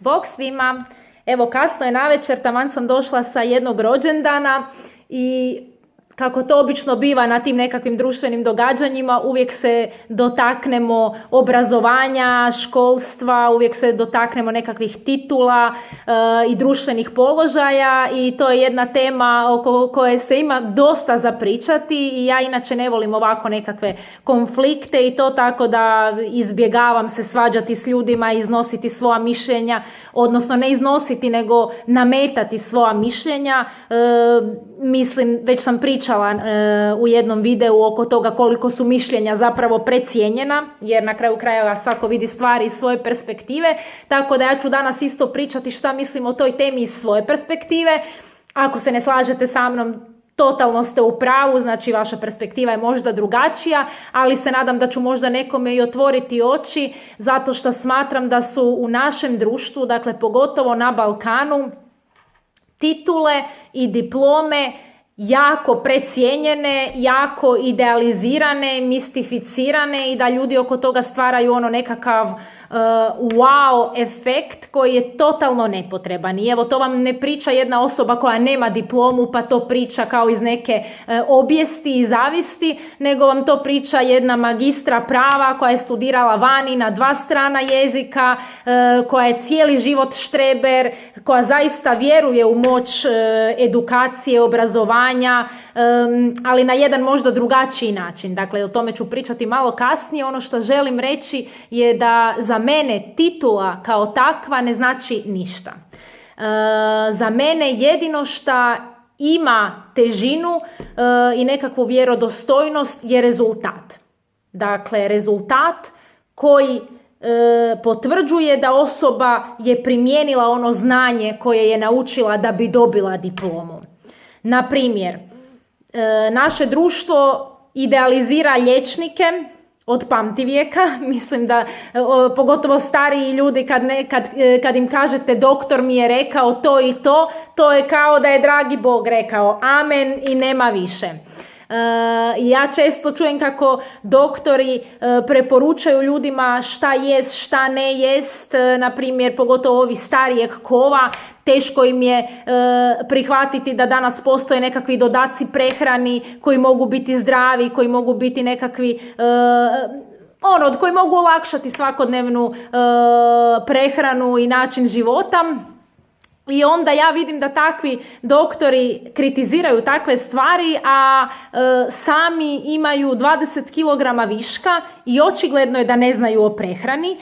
Bog svima. Evo, kasno je navečer, taman sam došla sa jednog rođendana i kako to obično biva na tim nekakvim društvenim događanjima, uvijek se dotaknemo obrazovanja, školstva, uvijek se dotaknemo nekakvih titula i društvenih položaja i to je jedna tema oko koje se ima dosta za pričati i ja inače ne volim ovako nekakve konflikte i to tako da izbjegavam se svađati s ljudima, iznositi svoja mišljenja, odnosno ne iznositi nego nametati svoja mišljenja. Mislim, već sam pričala u jednom videu oko toga koliko su mišljenja zapravo precijenjena, jer na kraju krajeva svako vidi stvari iz svoje perspektive, tako da ja ću danas isto pričati šta mislim o toj temi iz svoje perspektive. Ako se ne slažete sa mnom, totalno ste u pravu, znači vaša perspektiva je možda drugačija, ali se nadam da ću možda nekome i otvoriti oči, zato što smatram da su u našem društvu, dakle pogotovo na Balkanu, titule i diplome jako precijenjene, jako idealizirane, mistificirane i da ljudi oko toga stvaraju ono nekakav wow efekt koji je totalno nepotreban. I evo, to vam ne priča jedna osoba koja nema diplomu pa to priča kao iz neke obijesti i zavisti, nego vam to priča jedna magistra prava koja je studirala vani na 2 strana jezika, koja je cijeli život štreber, koja zaista vjeruje u moć edukacije, obrazovanja, ali na jedan možda drugačiji način. Dakle, o tome ću pričati malo kasnije. Ono što želim reći je da za mene titula kao takva ne znači ništa. Za mene jedino što ima težinu i nekakvu vjerodostojnost je rezultat. Dakle, rezultat koji potvrđuje da osoba je primijenila ono znanje koje je naučila da bi dobila diplomu. Na primjer, naše društvo idealizira liječnike od pamtivijeka. Mislim da pogotovo stariji ljudi kad im kažete doktor mi je rekao to i to je kao da je dragi Bog rekao amen i nema više. Ja često čujem kako doktori preporučaju ljudima šta jest, šta ne jest, na primjer pogotovo ovi starijeg kova, teško im je prihvatiti da danas postoje nekakvi dodaci prehrani koji mogu biti zdravi, koji mogu biti nekakvi koji mogu olakšati svakodnevnu prehranu i način života. I onda ja vidim da takvi doktori kritiziraju takve stvari, a sami imaju 20 kg viška i očigledno je da ne znaju o prehrani.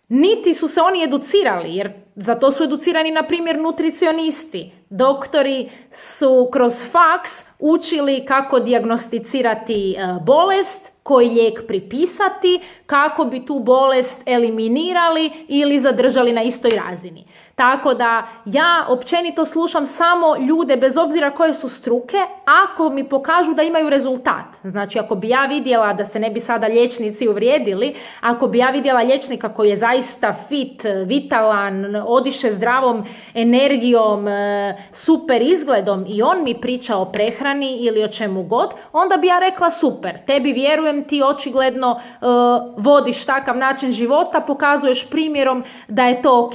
Niti su se oni educirali, jer za to su educirani, na primjer, nutricionisti. Doktori su kroz faks učili kako dijagnosticirati bolest, koji lijek pripisati, kako bi tu bolest eliminirali ili zadržali na istoj razini. Tako da ja općenito slušam samo ljude, bez obzira koje su struke, ako mi pokažu da imaju rezultat. Znači, ako bi ja vidjela, da se ne bi sada liječnici uvrijedili, ako bi ja vidjela liječnika koji je zaista fit, vitalan, odiše zdravom energijom, super izgledom i on mi priča o prehrani ili o čemu god, onda bi ja rekla super, tebi vjerujem, ti očigledno vodiš takav način života, pokazuješ primjerom da je to ok.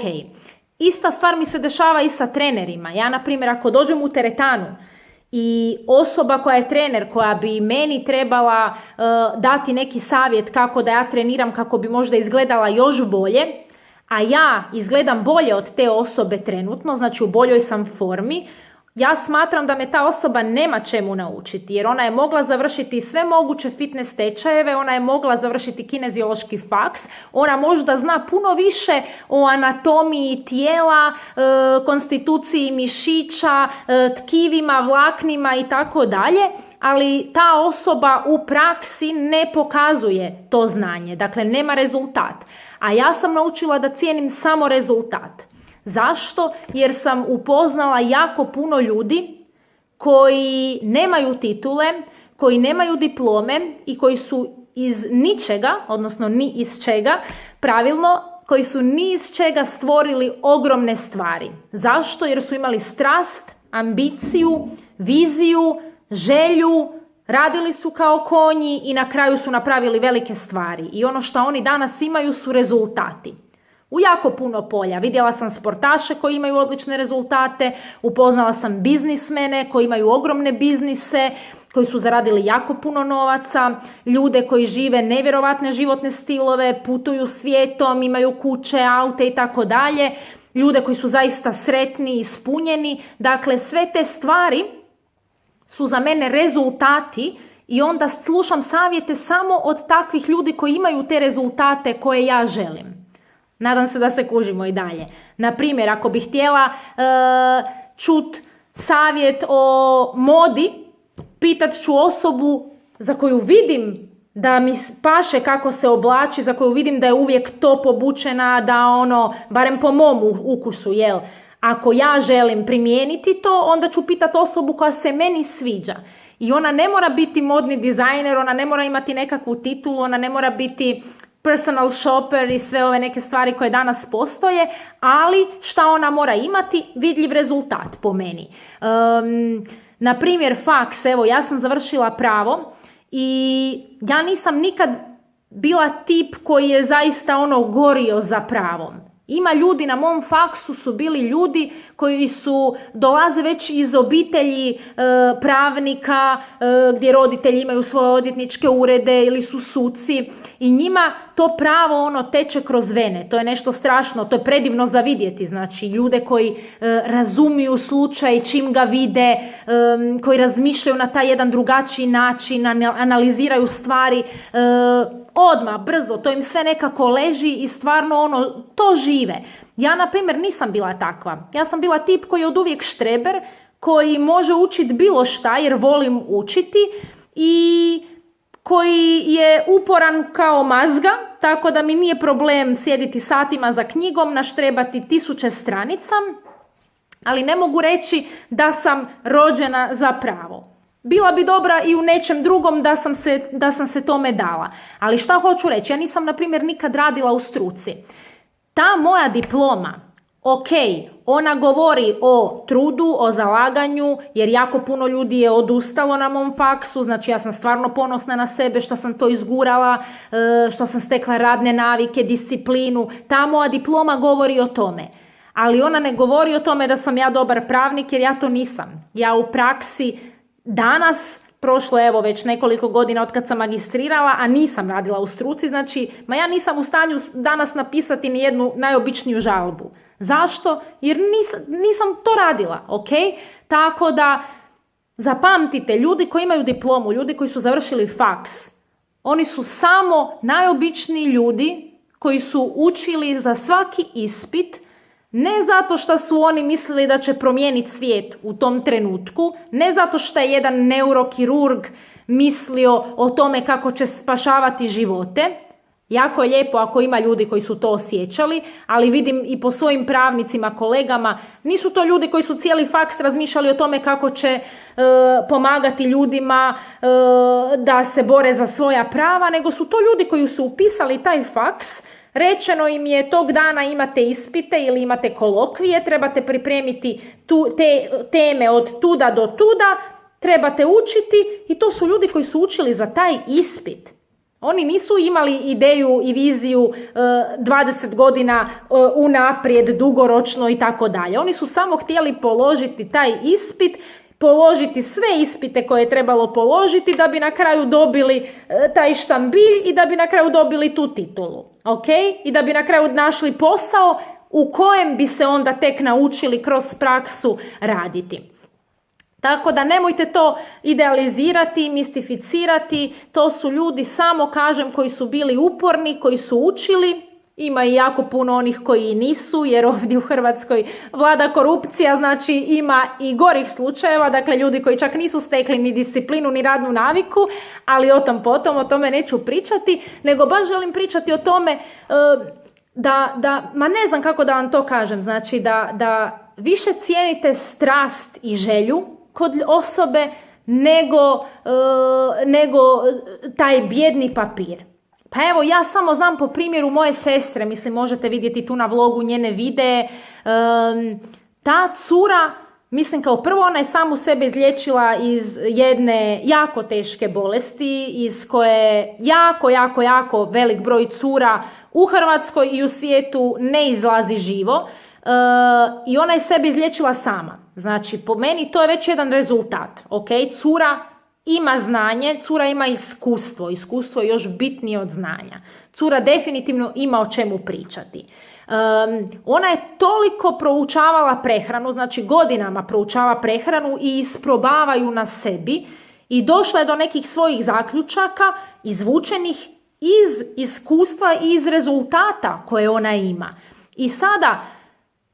Ista stvar mi se dešava i sa trenerima. Ja, na primjer, ako dođem u teretanu i osoba koja je trener, koja bi meni trebala dati neki savjet kako da ja treniram, kako bi možda izgledala još bolje, a ja izgledam bolje od te osobe trenutno, znači u boljoj sam formi, ja smatram da me ta osoba nema čemu naučiti, jer ona je mogla završiti sve moguće fitness tečajeve, ona je mogla završiti kineziološki faks, ona možda zna puno više o anatomiji tijela, konstituciji mišića, tkivima, vlaknima i tako dalje, ali ta osoba u praksi ne pokazuje to znanje, dakle nema rezultat. A ja sam naučila da cijenim samo rezultat. Zašto? Jer sam upoznala jako puno ljudi koji nemaju titule, koji nemaju diplome i koji su iz ničega, odnosno ni iz čega, pravilno, koji su ni iz čega stvorili ogromne stvari. Zašto? Jer su imali strast, ambiciju, viziju, želju, radili su kao konji i na kraju su napravili velike stvari. I ono što oni danas imaju su rezultati. U jako puno polja. Vidjela sam sportaše koji imaju odlične rezultate, upoznala sam biznismene koji imaju ogromne biznise, koji su zaradili jako puno novaca, ljude koji žive nevjerovatne životne stilove, putuju svijetom, imaju kuće, aute i tako dalje, ljude koji su zaista sretni, ispunjeni. Dakle, sve te stvari su za mene rezultati i onda slušam savjete samo od takvih ljudi koji imaju te rezultate koje ja želim. Nadam se da se kužimo i dalje. Na primjer, ako bih htjela čut savjet o modi, pitat ću osobu za koju vidim da mi paše kako se oblači, za koju vidim da je uvijek top obučena, da barem po mom ukusu, jel? Ako ja želim primijeniti to, onda ću pitat osobu koja se meni sviđa. I ona ne mora biti modni dizajner, ona ne mora imati nekakvu titulu, ona ne mora biti personal shopper i sve ove neke stvari koje danas postoje, ali šta ona mora imati? Vidljiv rezultat po meni. Na primjer, faks, evo ja sam završila pravo i ja nisam nikad bila tip koji je zaista gorio za pravom. Ima ljudi na mom faksu su bili ljudi koji dolaze već iz obitelji pravnika, gdje roditelji imaju svoje odvjetničke urede ili su suci i njima to pravo teče kroz vene. To je nešto strašno, to je predivno za vidjeti. Znači ljude koji razumiju slučaj čim ga vide, koji razmišljaju na taj jedan drugačiji način, analiziraju stvari odmah, brzo, to im sve nekako leži i stvarno to žive. Ja, na primjer, nisam bila takva. Ja sam bila tip koji je od uvijek štreber, koji može učiti bilo šta jer volim učiti i koji je uporan kao mazga, tako da mi nije problem sjediti satima za knjigom, naštrebati 1000 stranica, ali ne mogu reći da sam rođena za pravo. Bila bi dobra i u nečem drugom da sam se tome dala. Ali šta hoću reći? Ja nisam, na primjer, nikad radila u struci. Ta moja diploma, ok, ona govori o trudu, o zalaganju, jer jako puno ljudi je odustalo na mom faksu, znači ja sam stvarno ponosna na sebe što sam to izgurala, što sam stekla radne navike, disciplinu. Ta moja diploma govori o tome. Ali ona ne govori o tome da sam ja dobar pravnik, jer ja to nisam. Ja u praksi danas, prošlo je evo već nekoliko godina od kad sam magistrirala, a nisam radila u struci, znači ja nisam u stanju danas napisati ni jednu najobičniju žalbu. Zašto? Jer nisam to radila, ok? Tako da zapamtite, ljudi koji imaju diplomu, ljudi koji su završili faks, oni su samo najobičniji ljudi koji su učili za svaki ispit, ne zato što su oni mislili da će promijeniti svijet u tom trenutku, ne zato što je jedan neurokirurg mislio o tome kako će spašavati živote. Jako je lijepo ako ima ljudi koji su to osjećali, ali vidim i po svojim pravnicima, kolegama, nisu to ljudi koji su cijeli faks razmišljali o tome kako će pomagati ljudima da se bore za svoja prava, nego su to ljudi koji su upisali taj faks. Rečeno im je tog dana imate ispite ili imate kolokvije, trebate pripremiti te teme od tuda do tuda, trebate učiti i to su ljudi koji su učili za taj ispit. Oni nisu imali ideju i viziju 20 godina unaprijed, dugoročno i tako dalje. Oni su samo htjeli položiti taj ispit, položiti sve ispite koje je trebalo položiti da bi na kraju dobili taj štambilj i da bi na kraju dobili tu titulu. Okay? I da bi na kraju našli posao u kojem bi se onda tek naučili kroz praksu raditi. Tako da nemojte to idealizirati, mistificirati, to su ljudi, samo kažem, koji su bili uporni, koji su učili. Ima i jako puno onih koji nisu, jer ovdje u Hrvatskoj vlada korupcija, znači ima i gorih slučajeva, dakle ljudi koji čak nisu stekli ni disciplinu ni radnu naviku, ali o tom potom, o tome neću pričati, nego baš želim pričati o tome ma ne znam kako da vam to kažem, znači da više cijenite strast i želju kod osobe nego taj bijedni papir. Pa evo, ja samo znam po primjeru moje sestre, mislim možete vidjeti tu na vlogu njene videe, ta cura mislim kao prvo ona je samu sebe izliječila iz jedne jako teške bolesti iz koje jako velik broj cura u Hrvatskoj i u svijetu ne izlazi živo. I ona je sebe izliječila sama. Znači, po meni to je već jedan rezultat. Okay? Cura ima znanje, cura ima iskustvo. Iskustvo je još bitnije od znanja. Cura definitivno ima o čemu pričati. Ona je toliko proučavala prehranu, znači godinama proučava prehranu i isprobavaju na sebi i došla je do nekih svojih zaključaka izvučenih iz iskustva i iz rezultata koje ona ima. I sada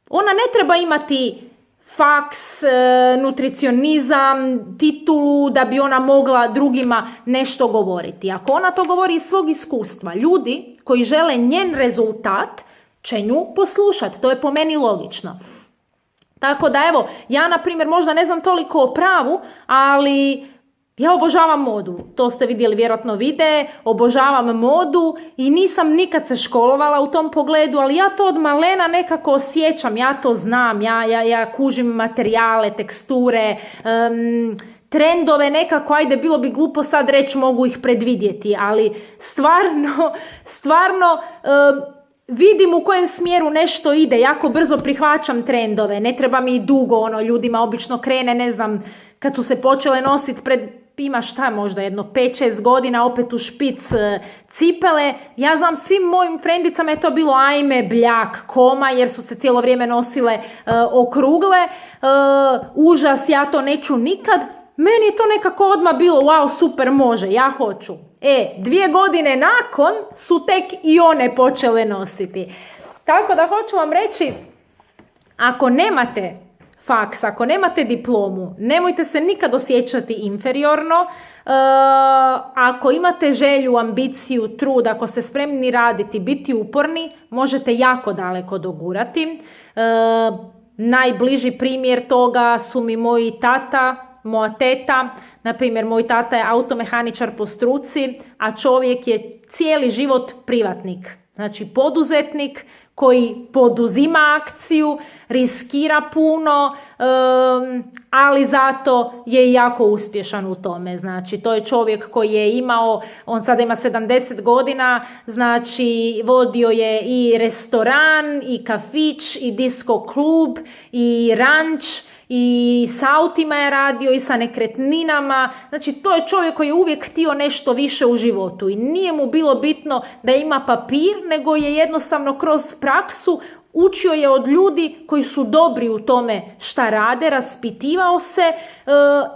ona ne treba imati faks, nutricionizam, titulu da bi ona mogla drugima nešto govoriti. Ako ona to govori iz svog iskustva, ljudi koji žele njen rezultat će nju poslušati. To je po meni logično. Tako da evo, ja na primjer možda ne znam toliko o pravu, ali ja obožavam modu. To ste vidjeli vjerojatno videe, obožavam modu i nisam nikad se školovala u tom pogledu, ali ja to od malena nekako osjećam, ja to znam, ja kužim materijale, teksture, trendove nekako, ajde bilo bi glupo sad reći mogu ih predvidjeti, ali stvarno vidim u kojem smjeru nešto ide, jako brzo prihvaćam trendove, ne treba mi dugo, ljudima obično krene, ne znam, kad su se počele nositi ima možda jedno 5-6 godina opet u špic cipele. Ja znam, svim mojim frendicama je to bilo ajme, bljak, koma, jer su se cijelo vrijeme nosile okrugle. Užas, ja to neću nikad. Meni je to nekako odmah bilo, wow, super, može, ja hoću. 2 godine nakon su tek i one počele nositi. Tako da hoću vam reći, ako nemate faks, ako nemate diplomu, nemojte se nikad osjećati inferiorno. Ako imate želju, ambiciju, trud, ako ste spremni raditi, biti uporni, možete jako daleko dogurati. Najbliži primjer toga su mi moja teta. Na primjer, moj tata je automehaničar po struci, a čovjek je cijeli život privatnik. Znači, poduzetnik koji poduzima akciju, riskira puno, ali zato je jako uspješan u tome. Znači, to je čovjek koji je imao, on sada ima 70 godina, znači vodio je i restoran, i kafić, i disco klub, i ranč, i s autima je radio i sa nekretninama. Znači, to je čovjek koji je uvijek htio nešto više u životu i nije mu bilo bitno da ima papir, nego je jednostavno kroz praksu učio je od ljudi koji su dobri u tome šta rade, raspitivao se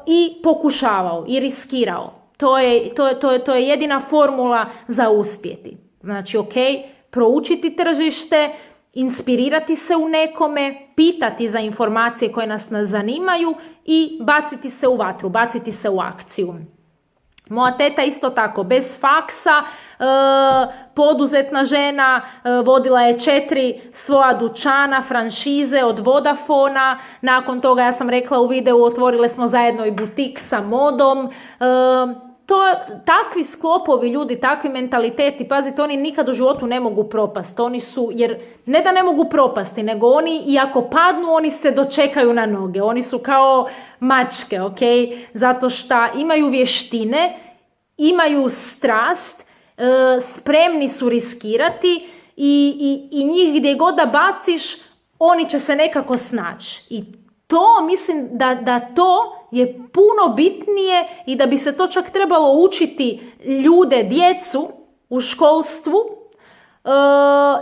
i pokušavao i riskirao. To je jedina formula za uspjeti. Znači, proučiti tržište, inspirirati se u nekome, pitati za informacije koje nas zanimaju i baciti se u vatru, baciti se u akciju. Moja teta isto tako, bez faksa, poduzetna žena, vodila je 4 svoja dućana, franšize od Vodafona. Nakon toga, ja sam rekla u videu, otvorile smo zajedno i butik sa modom. Takvi sklopovi ljudi, takvi mentaliteti, pazite, oni nikad u životu ne mogu propasti. Oni su, jer ne da ne mogu propasti, nego oni, i ako padnu, oni se dočekaju na noge. Oni su kao mačke, zato što imaju vještine, imaju strast, spremni su riskirati i njih gdje god da baciš, oni će se nekako snaći. I to, mislim da to je puno bitnije i da bi se to čak trebalo učiti ljude, djecu u školstvu,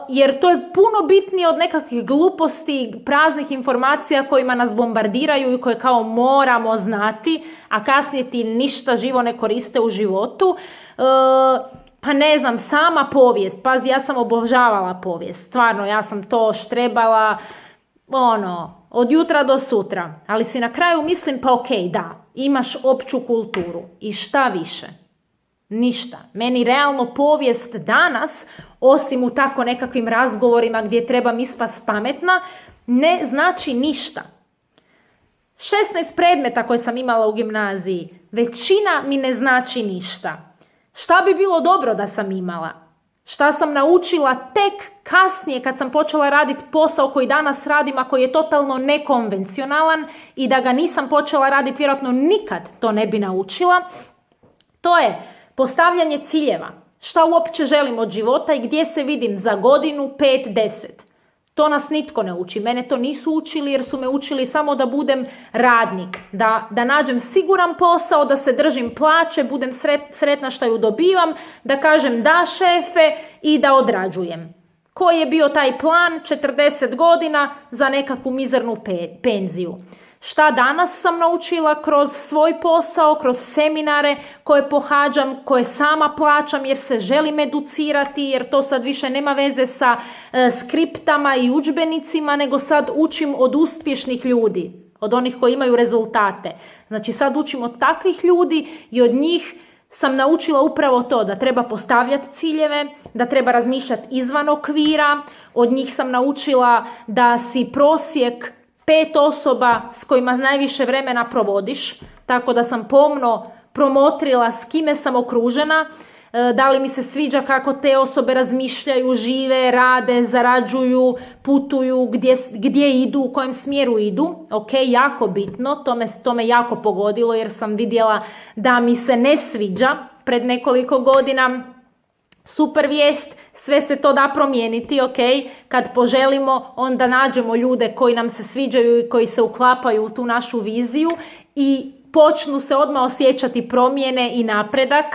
jer to je puno bitnije od nekakvih gluposti, praznih informacija kojima nas bombardiraju i koje kao moramo znati, a kasnije ti ništa živo ne koriste u životu. Pa ne znam, sama povijest, pazi, ja sam obožavala povijest, stvarno, ja sam to štrebala, od jutra do sutra, ali si na kraju mislim, pa da, imaš opću kulturu i šta više? Ništa. Meni realno povijest danas, osim u tako nekakvim razgovorima gdje trebam ispast pametna, ne znači ništa. 16 predmeta koje sam imala u gimnaziji, većina mi ne znači ništa. Šta bi bilo dobro da sam imala? Šta sam naučila tek kasnije kad sam počela raditi posao koji danas radim, a koji je totalno nekonvencionalan i da ga nisam počela raditi, vjerojatno nikad to ne bi naučila. To je postavljanje ciljeva. Šta uopće želim od života i gdje se vidim za godinu, 5, 10. To nas nitko ne uči. Mene to nisu učili jer su me učili samo da budem radnik. Da nađem siguran posao, da se držim plaće, budem sretna što ju dobivam, da kažem da šefe i da odrađujem. Koji je bio taj plan? 40 godina za nekakvu mizernu penziju. Šta danas sam naučila kroz svoj posao, kroz seminare koje pohađam, koje sama plaćam jer se želim educirati, jer to sad više nema veze sa skriptama i udžbenicima, nego sad učim od uspješnih ljudi, od onih koji imaju rezultate. Znači sad učim od takvih ljudi i od njih sam naučila upravo to, da treba postavljati ciljeve, da treba razmišljati izvan okvira. Od njih sam naučila da si prosjek 5 osoba s kojima najviše vremena provodiš, tako da sam pomno promotrila s kime sam okružena, da li mi se sviđa kako te osobe razmišljaju, žive, rade, zarađuju, putuju, gdje idu, u kojem smjeru idu. Ok, jako bitno, to me jako pogodilo jer sam vidjela da mi se ne sviđa pred nekoliko godina. Super vijest, sve se to da promijeniti, ok? Kad poželimo, onda nađemo ljude koji nam se sviđaju i koji se uklapaju u tu našu viziju i počnu se odmah osjećati promjene i napredak.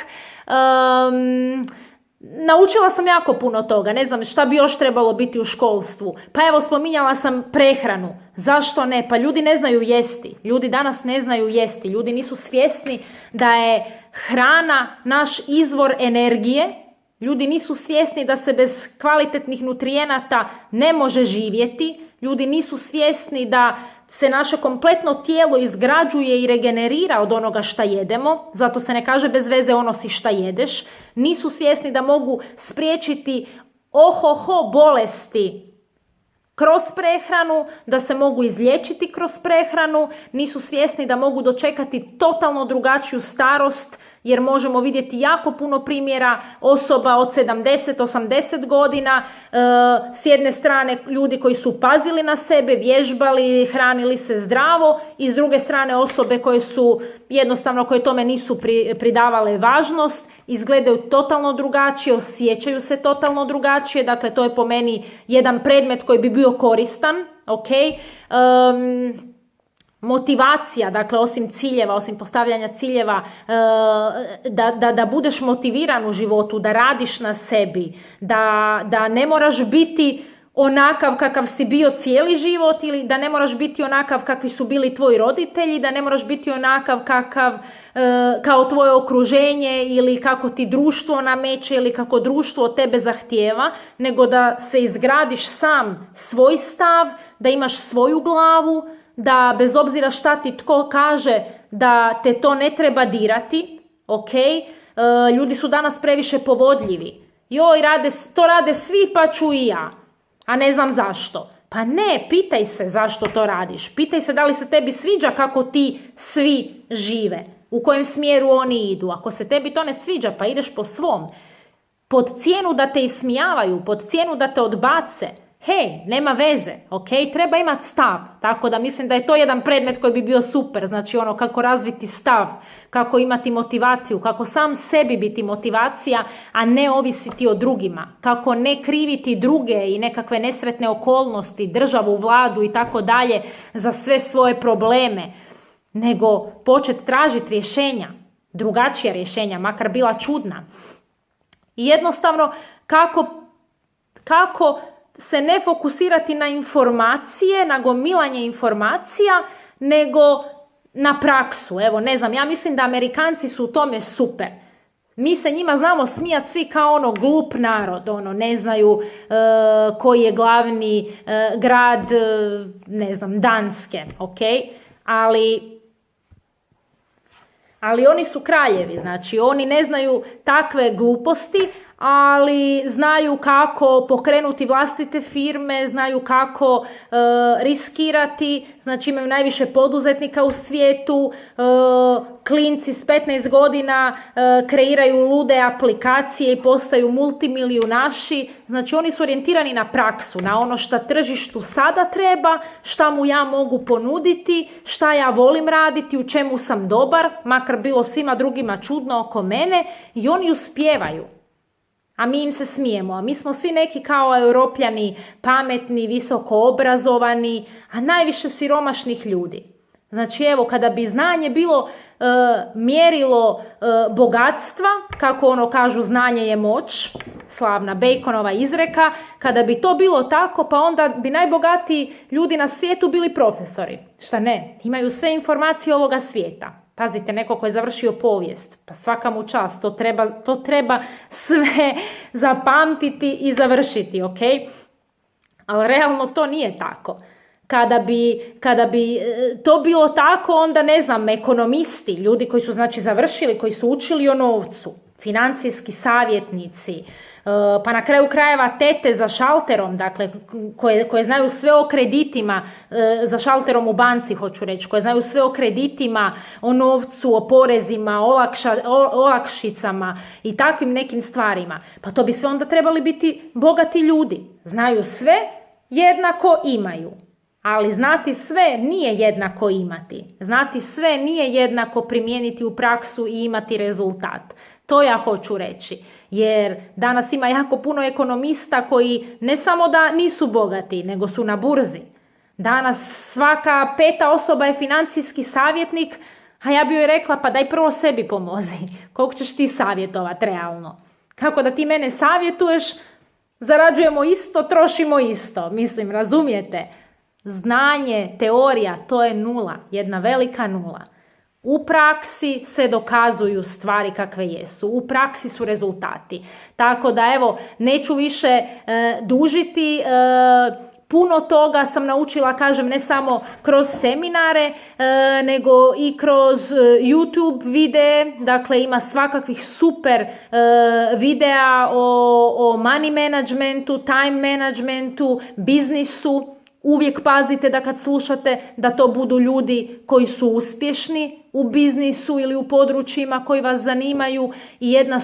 Naučila sam jako puno toga, ne znam šta bi još trebalo biti u školstvu. Pa evo, spominjala sam prehranu. Zašto ne? Pa ljudi ne znaju jesti. Ljudi danas ne znaju jesti. Ljudi nisu svjesni da je hrana naš izvor energije. Ljudi nisu svjesni da se bez kvalitetnih nutrijenata ne može živjeti. Ljudi nisu svjesni da se naše kompletno tijelo izgrađuje i regenerira od onoga šta jedemo. Zato se ne kaže bez veze ono si šta jedeš. Nisu svjesni da mogu spriječiti bolesti kroz prehranu, da se mogu izliječiti kroz prehranu. Nisu svjesni da mogu dočekati totalno drugačiju starost, jer možemo vidjeti jako puno primjera osoba od 70-80 godina, s jedne strane ljudi koji su pazili na sebe, vježbali, hranili se zdravo, i s druge strane osobe koje su jednostavno, koje tome nisu pridavale važnost, izgledaju totalno drugačije, osjećaju se totalno drugačije. Dakle, to je po meni jedan predmet koji bi bio koristan, ok? Motivacija, dakle osim ciljeva, osim postavljanja ciljeva, da budeš motiviran u životu, da radiš na sebi, da ne moraš biti onakav kakav si bio cijeli život, ili da ne moraš biti onakav kakvi su bili tvoji roditelji, da ne moraš biti onakav kao tvoje okruženje ili kako ti društvo nameće ili kako društvo od tebe zahtijeva, nego da se izgradiš sam svoj stav, da imaš svoju glavu, da bez obzira šta ti tko kaže da te to ne treba dirati, ok? Ljudi su danas previše povodljivi. Joj, to rade svi pa ću i ja, a ne znam zašto. Pa ne, pitaj se zašto to radiš. Pitaj se da li se tebi sviđa kako ti svi žive, u kojem smjeru oni idu. Ako se tebi to ne sviđa, pa ideš po svom. Pod cijenu da te ismijavaju, pod cijenu da te odbace, hej, nema veze, ok, treba imati stav. Tako da mislim da je to jedan predmet koji bi bio super, znači ono kako razviti stav, kako imati motivaciju, kako sam sebi biti motivacija, a ne ovisiti o drugima, kako ne kriviti druge i nekakve nesretne okolnosti, državu, vladu i tako dalje za sve svoje probleme, nego početi tražiti rješenja, drugačija rješenja, makar bila čudna. I jednostavno kako se ne fokusirati na informacije, na gomilanje informacija, nego na praksu. Evo, ne znam, ja mislim da Amerikanci su u tome super. Mi se njima znamo smijati svi kao ono glup narod, ono ne znaju koji je glavni grad, ne znam, Danske, ok? Ali oni su kraljevi, znači oni ne znaju takve gluposti, ali znaju kako pokrenuti vlastite firme, znaju kako riskirati, znači imaju najviše poduzetnika u svijetu, klinci s 15 godina kreiraju lude aplikacije i postaju multimilijunaši, znači oni su orijentirani na praksu, na ono šta tržištu sada treba, šta mu ja mogu ponuditi, šta ja volim raditi, u čemu sam dobar, makar bilo svima drugima čudno oko mene, i oni uspijevaju. A mi im se smijemo, a mi smo svi neki kao Europljani, pametni, visoko obrazovani, a najviše siromašnih ljudi. Znači evo, kada bi znanje bilo mjerilo bogatstva, kako ono kažu znanje je moć, slavna Baconova izreka, kada bi to bilo tako, pa onda bi najbogatiji ljudi na svijetu bili profesori. Šta ne, imaju sve informacije ovoga svijeta. Pazite, neko ko je završio povijest, pa svaka mu čast, to treba sve zapamtiti i završiti, ok? Ali realno to nije tako. Kada bi to bilo tako, onda ne znam, ekonomisti, ljudi koji su znači završili, koji su učili o novcu, financijski savjetnici, pa na kraju krajeva tete za šalterom, dakle, koje znaju sve o kreditima, za šalterom u banci hoću reći, koje znaju sve o kreditima, o novcu, o porezima, olakšicama i takvim nekim stvarima. Pa to bi sve onda trebali biti bogati ljudi. Znaju sve, jednako imaju. Ali znati sve nije jednako imati. Znati sve nije jednako primijeniti u praksu i imati rezultat. To ja hoću reći. Jer danas ima jako puno ekonomista koji ne samo da nisu bogati, nego su na burzi. Danas svaka 5. osoba je financijski savjetnik, a ja bi joj rekla, pa daj prvo sebi pomozi. Koliko ćeš ti savjetovati realno? Kako da ti mene savjetuješ, zarađujemo isto, trošimo isto. Mislim, razumijete? Znanje, teorija, to je nula, jedna velika nula. U praksi se dokazuju stvari kakve jesu, u praksi su rezultati. Tako da evo, neću više dužiti, puno toga sam naučila, kažem, ne samo kroz seminare, nego i kroz YouTube videe, dakle ima svakakvih super videa o money managementu, time managementu, biznisu. Uvijek pazite da kad slušate da to budu ljudi koji su uspješni u biznisu ili u područjima koji vas zanimaju, i jedna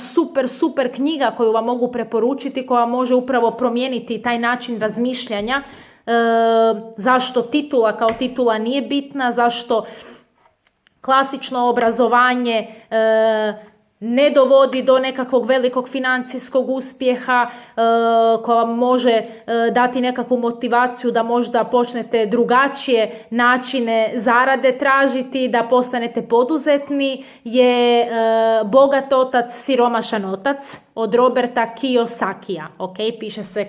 super knjiga koju vam mogu preporučiti, koja može upravo promijeniti taj način razmišljanja, zašto titula kao titula nije bitna, zašto klasično obrazovanje ne dovodi do nekakvog velikog financijskog uspjeha, koja vam može dati nekakvu motivaciju da možda počnete drugačije načine zarade tražiti, da postanete poduzetni, je Bogat otac, siromašan otac od Roberta Kiyosakija. Okay? Piše se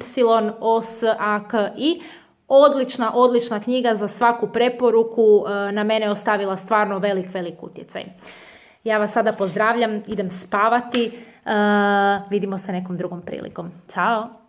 Kyossaki. Odlična knjiga, za svaku preporuku, na mene je ostavila stvarno velik utjecaj. Ja vas sada pozdravljam, idem spavati, vidimo se nekom drugom prilikom. Ćao!